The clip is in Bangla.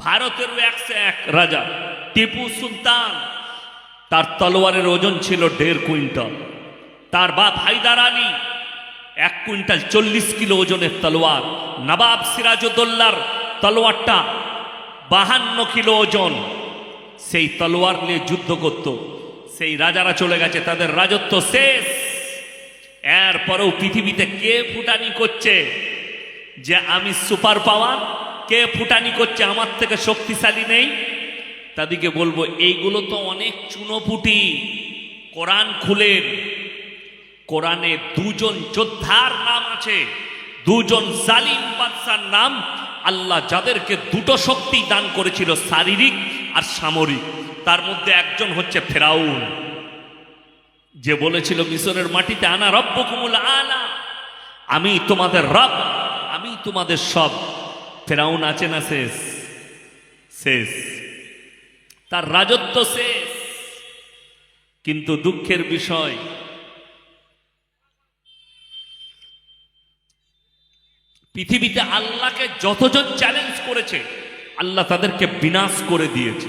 ভারতের 101 রাজা টিপু সুলতান, তার তলোয়ারের ওজন ছিল 1.5 কুইন্টাল। তার বাপ হায়দার আলী 1 কুইন্টাল 40 কিলো ওজনের তলোয়ার। নবাব সিরাজউদ্দৌলার তলোয়ারটা 52 কিলো ওজন। সেই তলোয়ার নিয়ে যুদ্ধ করত। সেই রাজারা চলে গেছে, তাদের রাজত্ব শেষ। এরপরেও পৃথিবীতে কে ফুটানি করছে যে আমি সুপার পাওয়ার? কে ফুটানি করছে আমার থেকে শক্তিশালী নেই? তাদেরকে বলবো এইগুলো তো অনেক চুনোপুটি। কোরআন খুলেন, কোরআনে 2 জন যোদ্ধার নাম আছে, 2 জন জালিম বাদশার নাম। আল্লাহ যাদেরকে 2টো শক্তি দান করেছিল, শারীরিক আর সামরিক। তার মধ্যে একজন হচ্ছে ফেরাউন, যে বলেছিল মিশরের মাটিতে আনা রব্বুকুমুল আলা, আমি তোমাদের রব, আমি তোমাদের সব। ফেরাউন আছে না শেষ? শেষ, তার রাজত্ব শেষ। কিন্তু দুঃখের বিষয়, পৃথিবীতে আল্লাহকে যতজন চ্যালেঞ্জ করেছে, আল্লাহ তাদেরকে বিনাশ করে দিয়েছে।